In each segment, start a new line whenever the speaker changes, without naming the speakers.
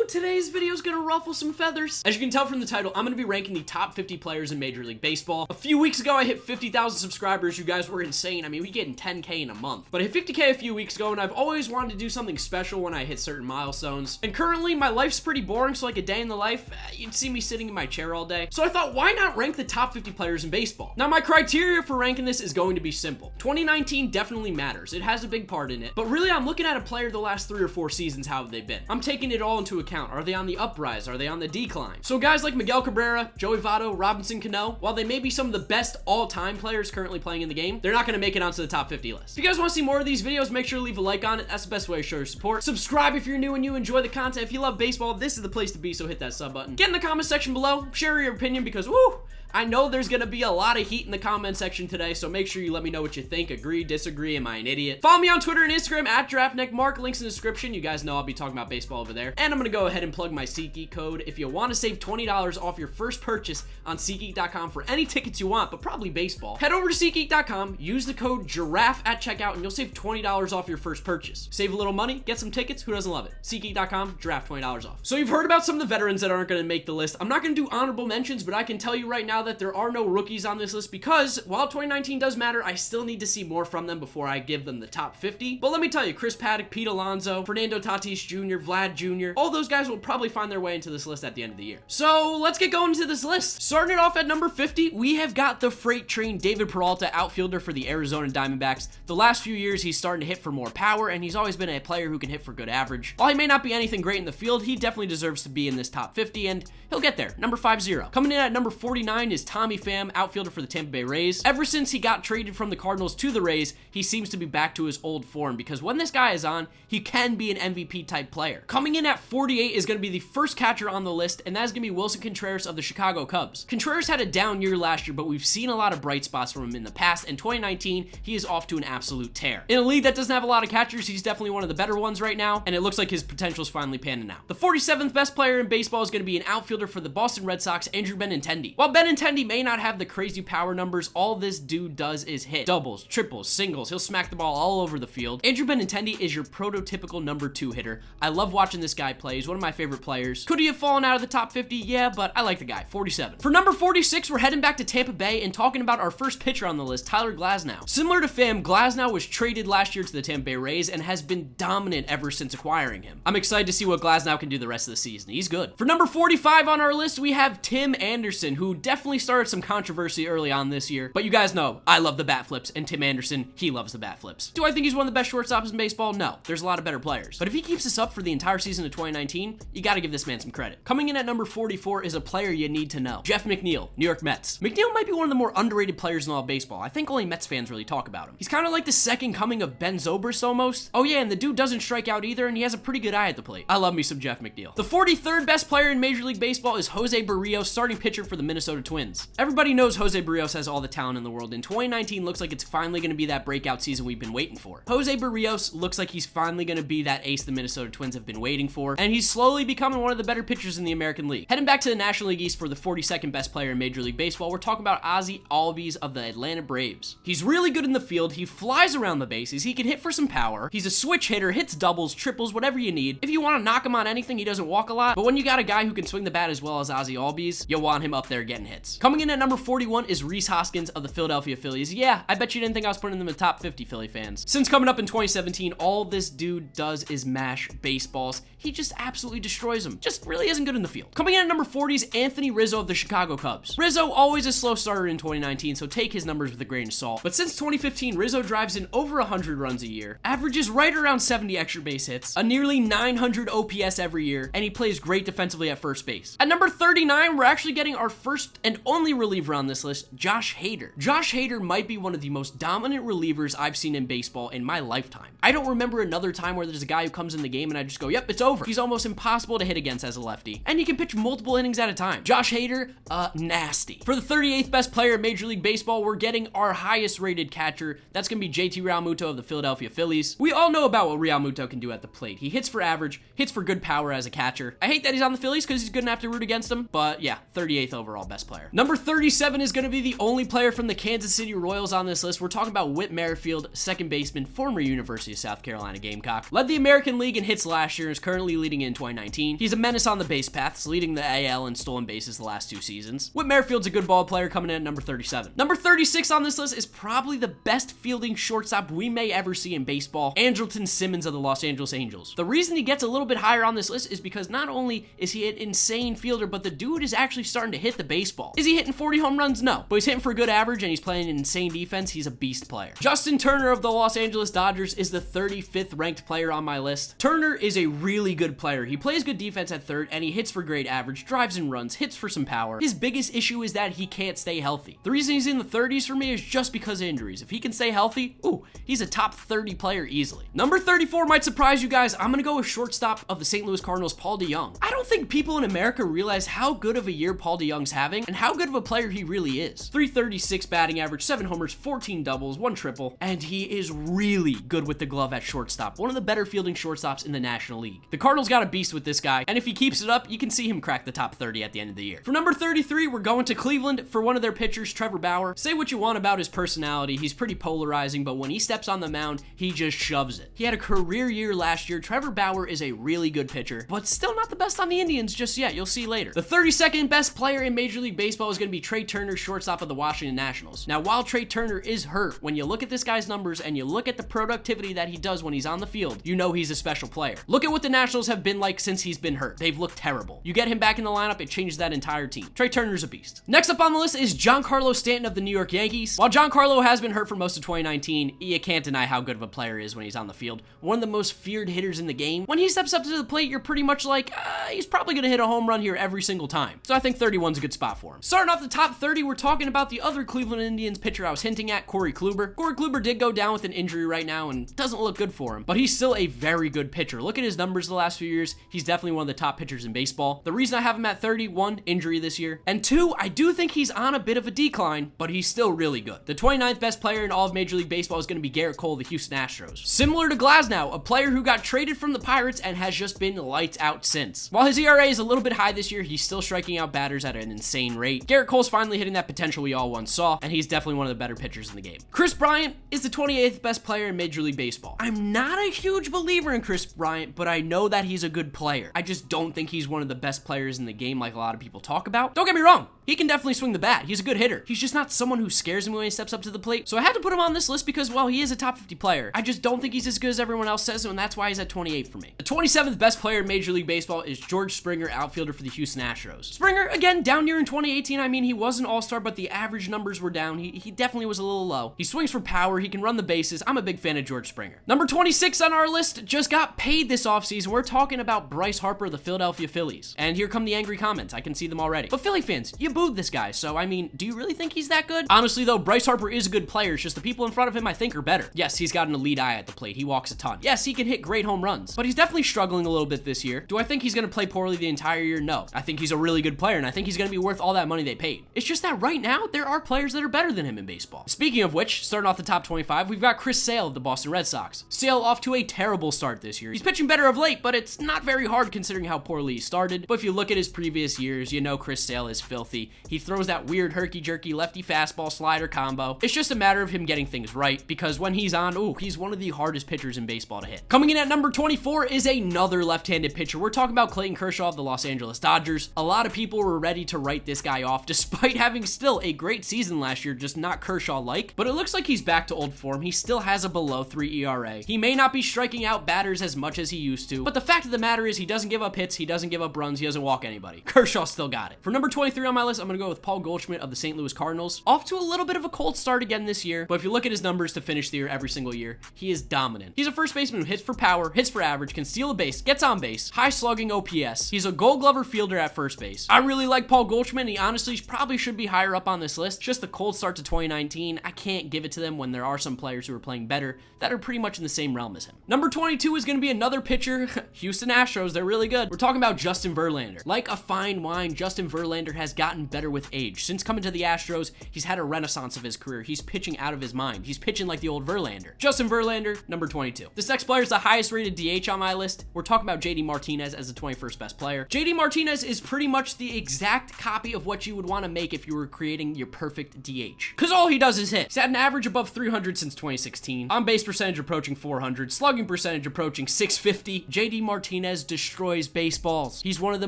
Today's video is gonna ruffle some feathers. As you can tell from the title, I'm gonna be ranking the top 50 players in Major League Baseball. A few weeks ago, I hit 50,000 subscribers. You guys were insane. I mean, we getting 10K in a month. But I hit 50K a few weeks ago, and I've always wanted to do something special when I hit certain milestones. And currently, my life's pretty boring, so like a day in the life, you'd see me sitting in my chair all day. So I thought, why not rank the top 50 players in baseball? Now, my criteria for ranking this is going to be simple. 2019 definitely matters. It has a big part in it. But really, I'm looking at a player the last 3 or 4 seasons, how have they been? I'm taking it all into account. Are they on the uprise? Are they on the decline? So guys like Miguel Cabrera, Joey Votto, Robinson Cano, while they may be some of the best all-time players currently playing in the game, they're not going to make it onto the top 50 list. If you guys want to see more of these videos, make sure to leave a like on it. That's the best way to show your support. Subscribe if you're new and you enjoy the content. If you love baseball, this is the place to be, so hit that sub button. Get in the comment section below, share your opinion, because woo, I know there's gonna be a lot of heat in the comment section today, so make sure you let me know what you think. Agree, disagree, am I an idiot? Follow me on Twitter and Instagram at DraftNeckMark. Links in the description. You guys know I'll be talking about baseball over there. And I'm gonna go ahead and plug my SeatGeek code. If you want to save $20 off your first purchase on SeatGeek.com for any tickets you want, but probably baseball, head over to SeatGeek.com, use the code GIRAFFE at checkout, and you'll save $20 off your first purchase. Save a little money, get some tickets. Who doesn't love it? SeatGeek.com, draft $20 off. So you've heard about some of the veterans that aren't gonna make the list. I'm not gonna do honorable mentions, but I can tell you right now that there are no rookies on this list, because while 2019 does matter, I still need to see more from them before I give them the top 50. But let me tell you, Chris Paddock, Pete Alonso, Fernando Tatis Jr., Vlad Jr., all those guys will probably find their way into this list at the end of the year. So let's get going into this list. Starting it off at number 50, we have got the freight train David Peralta, outfielder for the Arizona Diamondbacks. The last few years, he's starting to hit for more power, and he's always been a player who can hit for good average. While he may not be anything great in the field, he definitely deserves to be in this top 50, and he'll get there. Number 50. Coming in at number 49 is Tommy Pham, outfielder for the Tampa Bay Rays. Ever since he got traded from the Cardinals to the Rays, he seems to be back to his old form, because when this guy is on, he can be an MVP type player. Coming in at 48 is going to be the first catcher on the list, and that is going to be Willson Contreras of the Chicago Cubs. Contreras had a down year last year, but we've seen a lot of bright spots from him in the past. In 2019, he is off to an absolute tear. In a league that doesn't have a lot of catchers, he's definitely one of the better ones right now, and it looks like his potential is finally panning out. The 47th best player in baseball is going to be an outfielder for the Boston Red Sox, Andrew Benintendi. While Benintendi may not have the crazy power numbers, all this dude does is hit. Doubles, triples, singles. He'll smack the ball all over the field. Andrew Benintendi is your prototypical number 2 hitter. I love watching this guy play. He's one of my favorite players. Could he have fallen out of the top 50? Yeah, but I like the guy. 47. For number 46, we're heading back to Tampa Bay and talking about our first pitcher on the list, Tyler Glasnow. Similar to Pham, Glasnow was traded last year to the Tampa Bay Rays and has been dominant ever since acquiring him. I'm excited to see what Glasnow can do the rest of the season. He's good. For number 45 on our list, we have Tim Anderson, who definitely started some controversy early on this year, but you guys know I love the bat flips, and Tim Anderson, he loves the bat flips. Do I think he's one of the best shortstops in baseball? No. There's a lot of better players. But if he keeps this up for the entire season of 2019, you gotta give this man some credit. Coming in at number 44 is a player you need to know. Jeff McNeil, New York Mets. McNeil might be one of the more underrated players in all of baseball. I think only Mets fans really talk about him. He's kind of like the second coming of Ben Zobrist almost. Oh yeah, and the dude doesn't strike out either, and he has a pretty good eye at the plate. I love me some Jeff McNeil. The 43rd best player in Major League Baseball is Jose Barrios, starting pitcher for the Minnesota Twins. Everybody knows Jose Barrios has all the talent in the world, and 2019 looks like it's finally going to be that breakout season we've been waiting for. Jose Barrios looks like he's finally going to be that ace the Minnesota Twins have been waiting for, and he's slowly becoming one of the better pitchers in the American League. Heading back to the National League East for the 42nd best player in Major League Baseball, we're talking about Ozzie Albies of the Atlanta Braves. He's really good in the field, he flies around the bases, he can hit for some power, he's a switch hitter, hits doubles, triples, whatever you need. If you want to knock him on anything, he doesn't walk a lot, but when you got a guy who can swing the bat as well as Ozzie Albies, you'll want him up there getting hits. Coming in at number 41 is Reese Hoskins of the Philadelphia Phillies. Yeah, I bet you didn't think I was putting them in the top 50, Philly fans. Since coming up in 2017, all this dude does is mash baseballs. He just absolutely destroys them. Just really isn't good in the field. Coming in at number 40 is Anthony Rizzo of the Chicago Cubs. Rizzo always a slow starter in 2019, so take his numbers with a grain of salt. But since 2015, Rizzo drives in over 100 runs a year, averages right around 70 extra base hits, a nearly 900 OPS every year, and he plays great defensively at first base. At number 39, we're actually getting our first and only reliever on this list, Josh Hader. Josh Hader might be one of the most dominant relievers I've seen in baseball in my lifetime. I don't remember another time where there's a guy who comes in the game and I just go, yep, it's over. He's almost impossible to hit against as a lefty, and he can pitch multiple innings at a time. Josh Hader, nasty. For the 38th best player in Major League Baseball, we're getting our highest rated catcher. That's gonna be JT Realmuto of the Philadelphia Phillies. We all know about what Realmuto can do at the plate. He hits for average, hits for good power as a catcher. I hate that he's on the Phillies because he's good enough to root against him, but yeah, 38th overall best player. player. Number 37 is going to be the only player from the Kansas City Royals on this list. We're talking about Whit Merrifield, second baseman, former University of South Carolina Gamecock. Led the American League in hits last year and is currently leading in 2019. He's a menace on the base paths, leading the AL in stolen bases the last 2 seasons. Whit Merrifield's a good ball player coming in at number 37. Number 36 on this list is probably the best fielding shortstop we may ever see in baseball, Andrelton Simmons of the Los Angeles Angels. The reason he gets a little bit higher on this list is because not only is he an insane fielder, but the dude is actually starting to hit the baseball. Is he hitting 40 home runs? No, but he's hitting for a good average and he's playing an insane defense. He's a beast player. Justin Turner of the Los Angeles Dodgers is the 35th ranked player on my list. Turner is a really good player. He plays good defense at third and he hits for great average, drives and runs, hits for some power. His biggest issue is that he can't stay healthy. The reason he's in the 30s for me is just because of injuries. If he can stay healthy, he's a top 30 player easily. Number 34 might surprise you guys. I'm gonna go with shortstop of the St. Louis Cardinals, Paul DeJong. I don't think people in America realize how good of a year Paul DeJong's having and how good of a player he really is. 336 batting average, 7 homers, 14 doubles, 1 triple, and he is really good with the glove at shortstop. One of the better fielding shortstops in the National League. The Cardinals got a beast with this guy, and if he keeps it up, you can see him crack the top 30 at the end of the year. For number 33, we're going to Cleveland for one of their pitchers, Trevor Bauer. Say what you want about his personality, he's pretty polarizing, but when he steps on the mound, he just shoves it. He had a career year last year. Trevor Bauer is a really good pitcher, but still not the best on the Indians just yet. You'll see later. The 32nd best player in Major League Baseball is going to be Trey Turner, shortstop of the Washington Nationals. Now, while Trey Turner is hurt, when you look at this guy's numbers and you look at the productivity that he does when he's on the field, you know he's a special player. Look at what the Nationals have been like since he's been hurt. They've looked terrible. You get him back in the lineup, it changes that entire team. Trey Turner's a beast. Next up on the list is Giancarlo Stanton of the New York Yankees. While Giancarlo has been hurt for most of 2019, you can't deny how good of a player he is when he's on the field. One of the most feared hitters in the game. When he steps up to the plate, you're pretty much like, he's probably going to hit a home run here every single time. So I think 31's a good spot for him. Starting off the top 30, we're talking about the other Cleveland Indians pitcher I was hinting at, Corey Kluber. Corey Kluber did go down with an injury right now and doesn't look good for him, but he's still a very good pitcher. Look at his numbers the last few years. He's definitely one of the top pitchers in baseball. The reason I have him at 30, 1, injury this year, and 2, I do think he's on a bit of a decline, but he's still really good. The 29th best player in all of Major League Baseball is going to be Garrett Cole of the Houston Astros. Similar to Glasnow, a player who got traded from the Pirates and has just been lights out since. While his ERA is a little bit high this year, he's still striking out batters at an insane rate. Garrett Cole's finally hitting that potential we all once saw, and he's definitely one of the better pitchers in the game. Chris Bryant is the 28th best player in Major League Baseball. I'm not a huge believer in Chris Bryant, but I know that he's a good player. I just don't think he's one of the best players in the game like a lot of people talk about. Don't get me wrong, he can definitely swing the bat. He's a good hitter. He's just not someone who scares me when he steps up to the plate. So I had to put him on this list because, well, he is a top 50 player. I just don't think he's as good as everyone else says, and that's why he's at 28 for me. The 27th best player in Major League Baseball is George Springer, outfielder for the Houston Astros. Springer, again, down year in 2018. I mean, he was an all-star, but the average numbers were down. He definitely was a little low. He swings for power. He can run the bases. I'm a big fan of George Springer. Number 26 on our list just got paid this offseason. We're talking about Bryce Harper of the Philadelphia Phillies. And here come the angry comments. I can see them already. But Philly fans, you booed this guy, so I mean, do you really think he's that good? Honestly though, Bryce Harper is a good player. It's just the people in front of him I think are better. Yes, he's got an elite eye at the plate. He walks a ton. Yes, he can hit great home runs, but he's definitely struggling a little bit this year. Do I think he's going to play poorly the entire year? No. I think he's a really good player, and I think he's going to be worth all that money they paid. It's just that right now, there are players that are better than him in baseball. Speaking of which, starting off the top 25, we've got Chris Sale of the Boston Red Sox. Sale off to a terrible start this year. He's pitching better of late, but it's not very hard considering how poorly he started. But if you look at his previous years, you know Chris Sale is filthy. He throws that weird herky-jerky lefty fastball slider combo. It's just a matter of him getting things right, because when he's on, he's one of the hardest pitchers in baseball to hit. Coming in at number 24 is another left-handed pitcher. We're talking about Clayton Kershaw of the Los Angeles Dodgers. A lot of people were ready to write this guy off, despite having still a great season last year, just not Kershaw-like. But it looks like he's back to old form. He still has a below 3 ERA. He may not be striking out batters as much as he used to, but the fact of the matter is he doesn't give up hits, he doesn't give up runs, he doesn't walk anybody. Kershaw still got it. For number 23 on my list, I'm going to go with Paul Goldschmidt of the St. Louis Cardinals. Off to a little bit of a cold start again this year, but if you look at his numbers to finish the year every single year, he is dominant. He's a first baseman who hits for power, hits for average, can steal a base, gets on base, high slugging OPS. He's a Gold Glover fielder at first base. I really like Paul Goldschmidt, and he honestly probably should be higher up on this list. Just the cold start to 2019, I can't give it to them when there are some players who are playing better that are pretty much in the same realm as him. Number 22 is going to be another pitcher, Houston Astros. They're really good. We're talking about Justin Verlander. Like a fine wine, Justin Verlander has gotten better with age. Since coming to the Astros, he's had a renaissance of his career. He's pitching out of his mind. He's pitching like the old Verlander. Justin Verlander, number 22. This next player is the highest rated DH on my list. We're talking about JD Martinez as the 21st best player. JD Martinez is pretty much the exact copy of what what you would want to make if you were creating your perfect DH. Because all he does is hit. He's had an average above 300 since 2016. On base percentage approaching 400. Slugging percentage approaching 650. JD Martinez destroys baseballs. He's one of the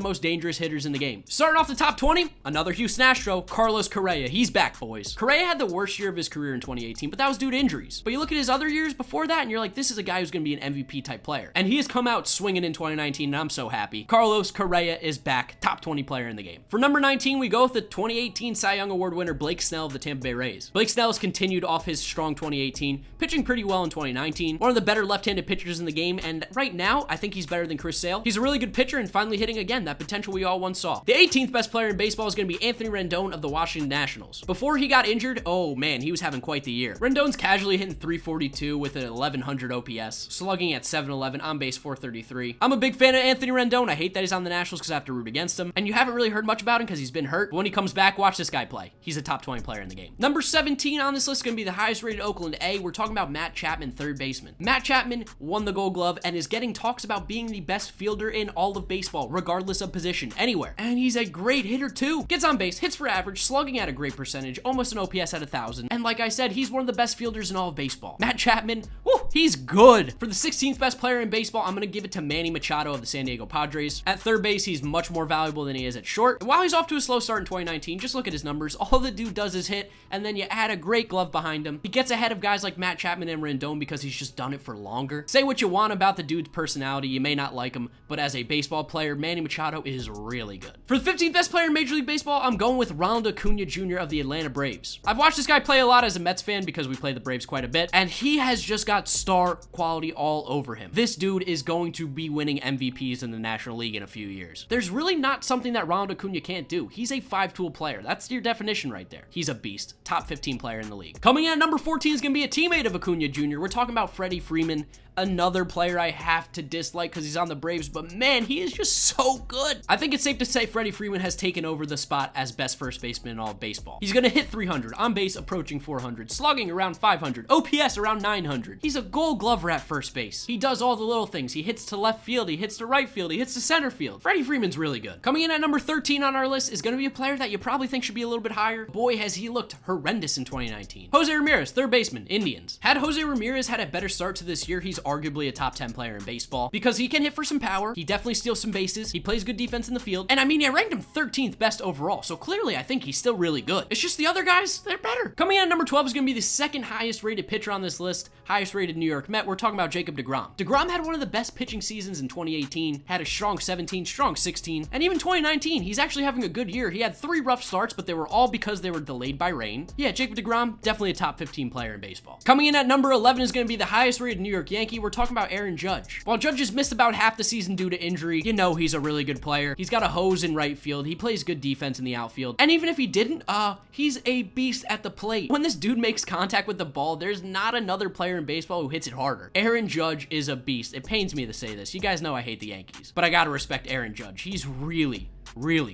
most dangerous hitters in the game. Starting off the top 20, another Houston Astro, Carlos Correa. He's back, boys. Correa had the worst year of his career in 2018, but that was due to injuries. But you look at his other years before that, and you're like, this is a guy who's going to be an MVP type player. And he has come out swinging in 2019, and I'm so happy. Carlos Correa is back, top 20 player in the game. For number 19, we go with the 2018 Cy Young Award winner, Blake Snell of the Tampa Bay Rays. Blake Snell has continued off his strong 2018, pitching pretty well in 2019. One of the better left-handed pitchers in the game, and right now, I think he's better than Chris Sale. He's a really good pitcher and finally hitting again, that potential we all once saw. The 18th best player in baseball is going to be Anthony Rendon of the Washington Nationals. Before he got injured, oh man, he was having quite the year. Rendon's casually hitting 342 with an 1100 OPS, slugging at 711, on base 433. I'm a big fan of Anthony Rendon. I hate that he's on the Nationals because I have to root against him. And you haven't really heard much about him because he's been hurt. But when he comes back, watch this guy play. He's a top 20 player in the game. Number 17 on this list is going to be the highest rated Oakland A. We're talking about Matt Chapman, third baseman. Matt Chapman won the Gold Glove and is getting talks about being the best fielder in all of baseball, regardless of position, anywhere. And he's a great hitter too. Gets on base, hits for average, slugging at a great percentage, almost an OPS at 1,000. And like I said, he's one of the best fielders in all of baseball. Matt Chapman, whoo, he's good. For the 16th best player in baseball, I'm going to give it to Manny Machado of the San Diego Padres. At third base, he's much more valuable than he is at short. And while he's off to a slow start in 2019, just look at his numbers. All the dude does is hit, and then you add a great glove behind him. He gets ahead of guys like Matt Chapman and Rendon because he's just done it for longer. Say what you want about the dude's personality, you may not like him, but as a baseball player, Manny Machado is really good. For the 15th best player in Major League Baseball, I'm going with Ronald Acuna Jr. of the Atlanta Braves. I've watched this guy play a lot as a Mets fan because we play the Braves quite a bit, and he has just got star quality all over him. This dude is going to be winning MVPs in the National League in a few years. There's really not something that Ronald Acuna can't do. He's a five-tool player. That's your definition right there. He's a beast. Top 15 player in the league. Coming in at number 14 is going to be a teammate of Acuna Jr. We're talking about Freddy Freeman, another player I have to dislike because he's on the Braves, but man, he is just so good. I think it's safe to say Freddy Freeman has taken over the spot as best first baseman in all of baseball. He's going to hit 300, on base approaching 400, slugging around 500, OPS around 900. He's a Gold Glover at first base. He does all the little things. He hits to left field, he hits to right field, he hits to center field. Freddy Freeman's really good. Coming in at number 13 on our list is going to be a player that you probably think should be a little bit higher. Boy, has he looked horrendous in 2019. Jose Ramirez, third baseman, Indians. Had Jose Ramirez had a better start to this year, he's arguably a top 10 player in baseball because he can hit for some power. He definitely steals some bases. He plays good defense in the field. And I mean, I ranked him 13th best overall. So clearly I think he's still really good. It's just the other guys, they're better. Coming in at number 12 is going to be the second highest rated pitcher on this list, highest rated New York Met. We're talking about Jacob deGrom. deGrom had one of the best pitching seasons in 2018, had a strong 17, strong 16, and even 2019, he's actually having a good year. He had 3 rough starts, but they were all because they were delayed by rain. Yeah, Jacob deGrom, definitely a top 15 player in baseball. Coming in at number 11 is going to be the highest rated New York Yankee. We're talking about Aaron Judge. While Judge has missed about half the season due to injury, you know he's a really good player. He's got a hose in right field. He plays good defense in the outfield. And even if he didn't, he's a beast at the plate. When this dude makes contact with the ball, there's not another player in baseball who hits it harder. Aaron Judge is a beast. It pains me to say this. You guys know I hate the Yankees, but I gotta respect Aaron Judge. He's really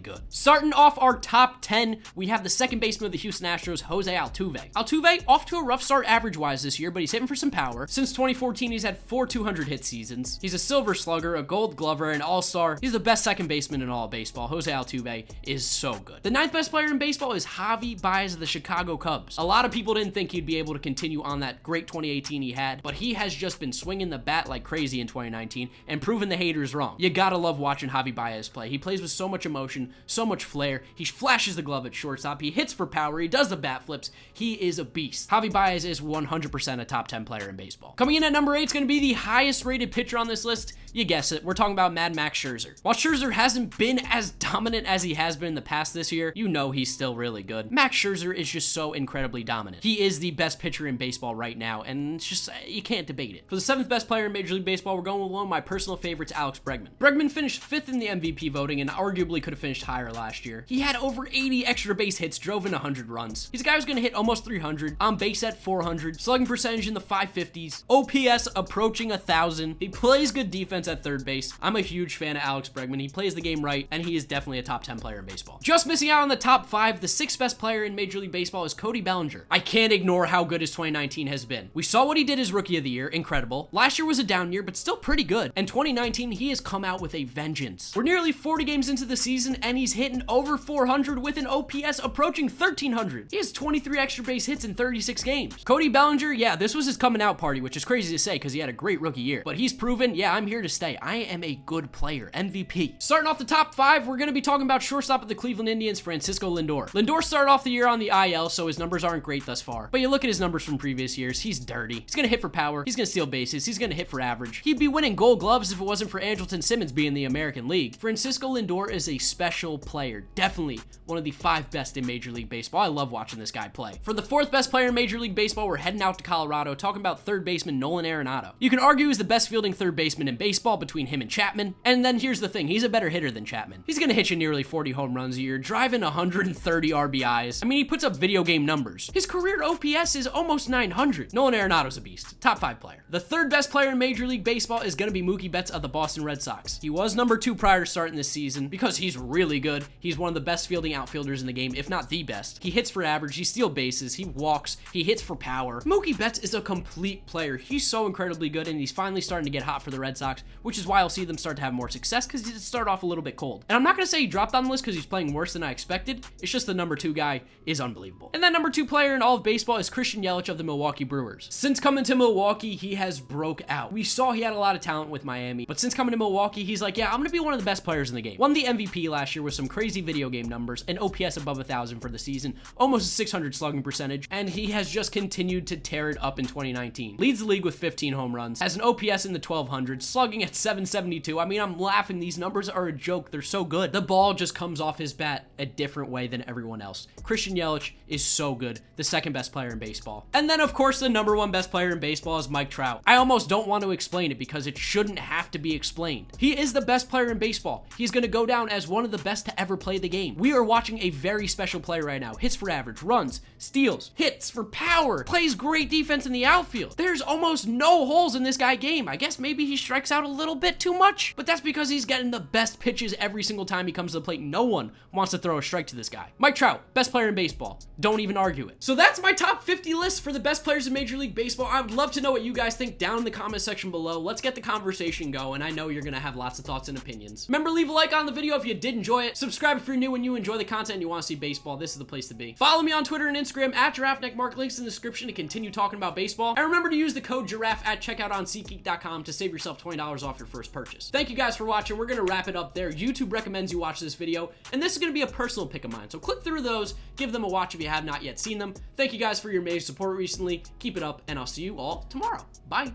good. Starting off our top 10, we have the second baseman of the Houston Astros, Jose Altuve. Altuve, off to a rough start average-wise this year, but he's hitting for some power. Since 2014, he's had 4 200-hit seasons. He's a Silver Slugger, a Gold Glover, an All-Star. He's the best second baseman in all of baseball. Jose Altuve is so good. The 9th best player in baseball is Javi Baez of the Chicago Cubs. A lot of people didn't think he'd be able to continue on that great 2018 he had, but he has just been swinging the bat like crazy in 2019 and proving the haters wrong. You gotta love watching Javi Baez play. He plays with so much emotion, so much flair. He flashes the glove at shortstop. He hits for power. He does the bat flips. He is a beast. Javi Baez is 100% a top 10 player in baseball. Coming in at number 8 is going to be the highest rated pitcher on this list. You guess it. We're talking about Mad Max Scherzer. While Scherzer hasn't been as dominant as he has been in the past this year, you know he's still really good. Max Scherzer is just so incredibly dominant. He is the best pitcher in baseball right now, and it's just, you can't debate it. For the 7th best player in Major League Baseball, we're going with one of my personal favorites, Alex Bregman. Bregman finished 5th in the MVP voting and arguably could have finished higher last year. He had over 80 extra base hits, drove in 100 runs. He's a guy who's going to hit almost 300, on base at 400, slugging percentage in the 550s, OPS approaching 1,000. He plays good defense at third base. I'm a huge fan of Alex Bregman. He plays the game right, and he is definitely a top 10 player in baseball. Just missing out on the top 5, the 6th best player in Major League Baseball is Cody Bellinger. I can't ignore how good his 2019 has been. We saw what he did as Rookie of the Year, incredible. Last year was a down year, but still pretty good. And 2019, he has come out with a vengeance. We're nearly 40 games into the season, and he's hitting over 400 with an OPS approaching 1300. He has 23 extra base hits in 36 games. Cody Bellinger, yeah, this was his coming out party, which is crazy to say because he had a great rookie year. But he's proven, yeah, I'm here to stay. I am a good player. MVP. Starting off the top 5, we're going to be talking about shortstop of the Cleveland Indians, Francisco Lindor. Lindor started off the year on the IL, so his numbers aren't great thus far. But you look at his numbers from previous years, he's dirty. He's going to hit for power. He's going to steal bases. He's going to hit for average. He'd be winning Gold Gloves if it wasn't for Andrelton Simmons being in the American League. Francisco Lindor is a special player. Definitely one of the 5 best in Major League Baseball. I love watching this guy play. For the 4th best player in Major League Baseball, we're heading out to Colorado, talking about third baseman Nolan Arenado. You can argue he's the best fielding third baseman in baseball between him and Chapman. And then here's the thing, he's a better hitter than Chapman. He's going to hit you nearly 40 home runs a year, driving 130 RBIs. I mean, he puts up video game numbers. His career OPS is almost 900. Nolan Arenado's a beast. Top 5 player. The 3rd best player in Major League Baseball is going to be Mookie Betts of the Boston Red Sox. He was number 2 prior to starting this season because he's really good. He's one of the best fielding outfielders in the game, if not the best. He hits for average, he steals bases, he walks, he hits for power. Mookie Betts is a complete player. He's so incredibly good, and he's finally starting to get hot for the Red Sox, which is why I'll see them start to have more success because he did start off a little bit cold. And I'm not going to say he dropped on the list because he's playing worse than I expected. It's just the number 2 guy is unbelievable. And that number 2 player in all of baseball is Christian Yelich of the Milwaukee Brewers. Since coming to Milwaukee, he has broke out. We saw he had a lot of talent with Miami, but since coming to Milwaukee, he's like, yeah, I'm going to be one of the best players in the game. Won the MVP last year with some crazy video game numbers, an OPS above 1,000 for the season, almost a 600 slugging percentage, and he has just continued to tear it up in 2019. Leads the league with 15 home runs, has an OPS in the 1200s, slugging at 772. I mean, I'm laughing. These numbers are a joke. They're so good. The ball just comes off his bat a different way than everyone else. Christian Yelich is so good. The 2nd best player in baseball. And then, of course, the number 1 best player in baseball is Mike Trout. I almost don't want to explain it because it shouldn't have to be explained. He is the best player in baseball. He's going to go down as one of the best to ever play the game. We are watching a very special player right now. Hits for average, runs, steals, hits for power, plays great defense in the outfield. There's almost no holes in this guy's game. I guess maybe he strikes out a little bit too much, but that's because he's getting the best pitches every single time he comes to the plate. No one wants to throw a strike to this guy. Mike Trout, best player in baseball. Don't even argue it. So that's my top 50 list for the best players in Major League Baseball. I would love to know what you guys think down in the comment section below. Let's get the conversation going. I know you're gonna have lots of thoughts and opinions. Remember, leave a like on the video if you did enjoy it. Subscribe if you're new and you enjoy the content and you want to see baseball. This is the place to be. Follow me on Twitter and Instagram at GiraffeNeckMark. Links in the description to continue talking about baseball. And remember to use the code Giraffe at checkout on SeatGeek.com to save yourself $20 off your first purchase. Thank you guys for watching. We're gonna wrap it up there. YouTube recommends you watch this video, and this is gonna be a personal pick of mine. So click through those, give them a watch if you have not yet seen them. Thank you guys for your amazing support recently. Keep it up, and I'll see you all tomorrow. Bye.